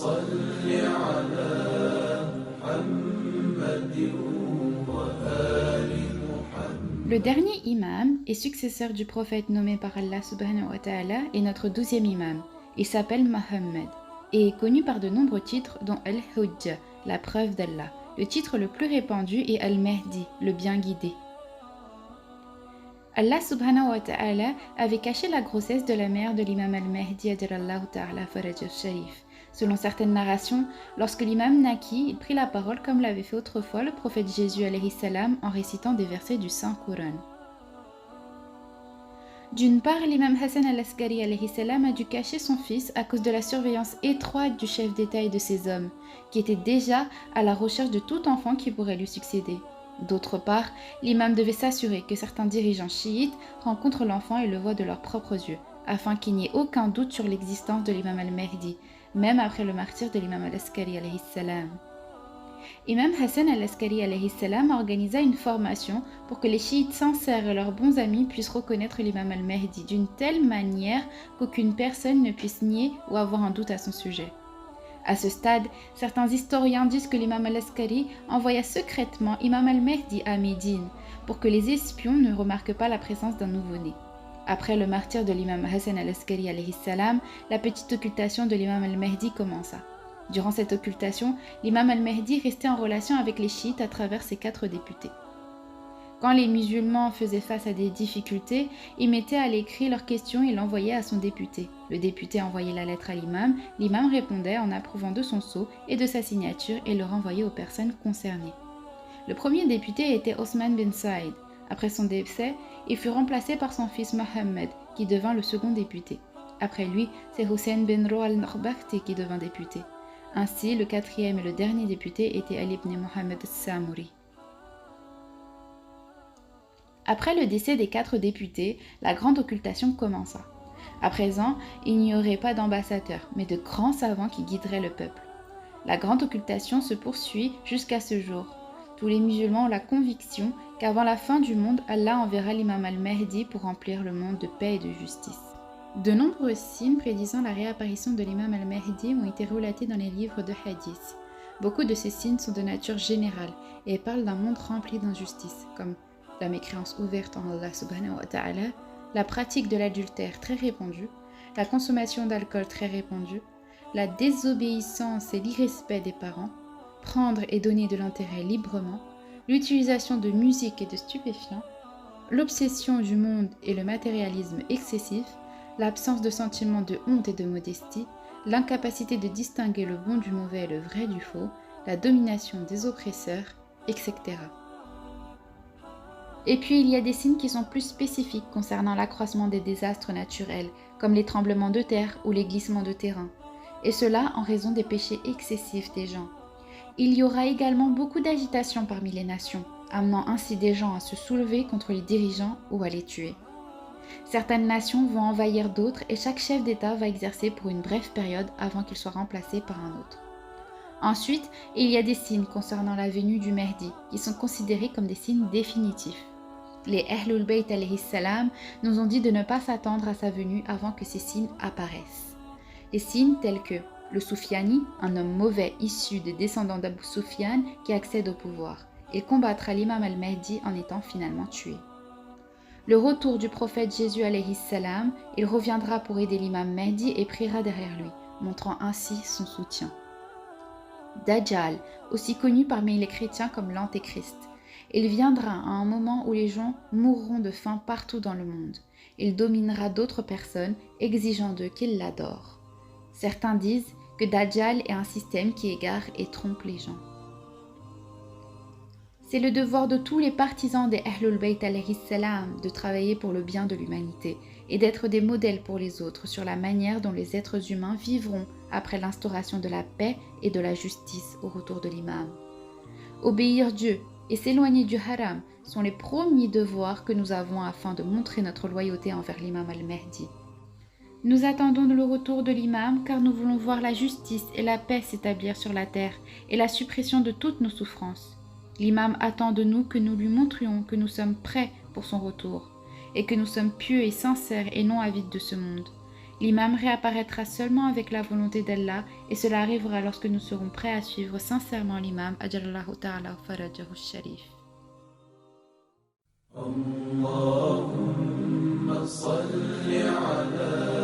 صل على محمد وآل محمد. Le dernier imam et successeur du prophète nommé par Allah subhanahu wa ta'ala est notre 12e imam. Il s'appelle Mohammed et est connu par de nombreux titres dont Al-Hujja, la preuve d'Allah. Le titre le plus répandu est Al-Mahdi, le bien guidé. Allah subhanahu wa ta'ala avait caché la grossesse de la mère de l'imam al-Mahdi ajalallahu ta'ala faraj al-sharif. Selon certaines narrations, lorsque l'imam naquit, il prit la parole comme l'avait fait autrefois le prophète Jésus alayhi salam en récitant des versets du Saint-Coran. D'une part, l'imam Hassan al-Askari alayhi salam a dû cacher son fils à cause de la surveillance étroite du chef d'État et de ses hommes, qui étaient déjà à la recherche de tout enfant qui pourrait lui succéder. D'autre part, l'imam devait s'assurer que certains dirigeants chiites rencontrent l'enfant et le voient de leurs propres yeux, afin qu'il n'y ait aucun doute sur l'existence de l'imam al-Mahdi, même après le martyre de l'imam al-Askari alayhi salam. Imam Hassan al-Askari alayhi salam organisa une formation pour que les chiites sincères et leurs bons amis puissent reconnaître l'imam al-Mahdi d'une telle manière qu'aucune personne ne puisse nier ou avoir un doute à son sujet. À ce stade, certains historiens disent que l'imam al-Askari envoya secrètement imam al-Mahdi à Médine pour que les espions ne remarquent pas la présence d'un nouveau-né. Après le martyre de l'imam Hassan al-Askari alayhi salam, la petite occultation de l'imam al-Mahdi commença. Durant cette occultation, l'imam al-Mahdi restait en relation avec les chiites à travers ses 4 députés. Quand les musulmans faisaient face à des difficultés, ils mettaient à l'écrit leurs questions et l'envoyaient à son député. Le député envoyait la lettre à l'imam répondait en approuvant de son sceau et de sa signature et le renvoyait aux personnes concernées. Le premier député était Osman bin Saïd. Après son décès, il fut remplacé par son fils Mohammed, qui devint le second député. Après lui, c'est Hussein bin Ro al-Nakhbakti qui devint député. Ainsi, le 4e et le dernier député était Ali ibn Mohammed al-Samouri. Après le décès des 4 députés, la grande occultation commença. À présent, il n'y aurait pas d'ambassadeurs, mais de grands savants qui guideraient le peuple. La grande occultation se poursuit jusqu'à ce jour. Tous les musulmans ont la conviction qu'avant la fin du monde, Allah enverra l'imam al-Mahdi pour remplir le monde de paix et de justice. De nombreux signes prédisant la réapparition de l'imam al-Mahdi ont été relatés dans les livres de hadith. Beaucoup de ces signes sont de nature générale et parlent d'un monde rempli d'injustices, comme la mécréance ouverte en Allah subhanahu wa ta'ala, la pratique de l'adultère très répandue, la consommation d'alcool très répandue, la désobéissance et l'irrespect des parents, prendre et donner de l'intérêt librement, l'utilisation de musique et de stupéfiants, l'obsession du monde et le matérialisme excessif, l'absence de sentiment de honte et de modestie, l'incapacité de distinguer le bon du mauvais et le vrai du faux, la domination des oppresseurs, etc. Et puis il y a des signes qui sont plus spécifiques concernant l'accroissement des désastres naturels, comme les tremblements de terre ou les glissements de terrain, et cela en raison des péchés excessifs des gens. Il y aura également beaucoup d'agitation parmi les nations, amenant ainsi des gens à se soulever contre les dirigeants ou à les tuer. Certaines nations vont envahir d'autres et chaque chef d'État va exercer pour une brève période avant qu'il soit remplacé par un autre. Ensuite, il y a des signes concernant la venue du Mahdi qui sont considérés comme des signes définitifs. Les Ahlul Bayt alayhi salam nous ont dit de ne pas s'attendre à sa venue avant que ces signes apparaissent. Les signes tels que le Soufiani, un homme mauvais issu des descendants d'Abu Sufyan qui accède au pouvoir. Il combattra l'imam al-Mahdi en étant finalement tué. Le retour du prophète Jésus alayhi salam, il reviendra pour aider l'imam Mahdi et priera derrière lui, montrant ainsi son soutien. Dajjal, aussi connu parmi les chrétiens comme l'Antéchrist. Il viendra à un moment où les gens mourront de faim partout dans le monde. Il dominera d'autres personnes, exigeant d'eux qu'ils l'adorent. Certains disent que Dajjal est un système qui égare et trompe les gens. C'est le devoir de tous les partisans des Ahlul Bayt alayhi salam de travailler pour le bien de l'humanité et d'être des modèles pour les autres sur la manière dont les êtres humains vivront après l'instauration de la paix et de la justice au retour de l'imam. Obéir Dieu et s'éloigner du haram sont les premiers devoirs que nous avons afin de montrer notre loyauté envers l'imam al-Mahdi. Nous attendons le retour de l'imam car nous voulons voir la justice et la paix s'établir sur la terre et la suppression de toutes nos souffrances. L'imam attend de nous que nous lui montrions que nous sommes prêts pour son retour et que nous sommes pieux et sincères et non avides de ce monde. L'imam réapparaîtra seulement avec la volonté d'Allah et cela arrivera lorsque nous serons prêts à suivre sincèrement l'imam Ajalallahu ta'ala farajahu sharif. اللهم صل على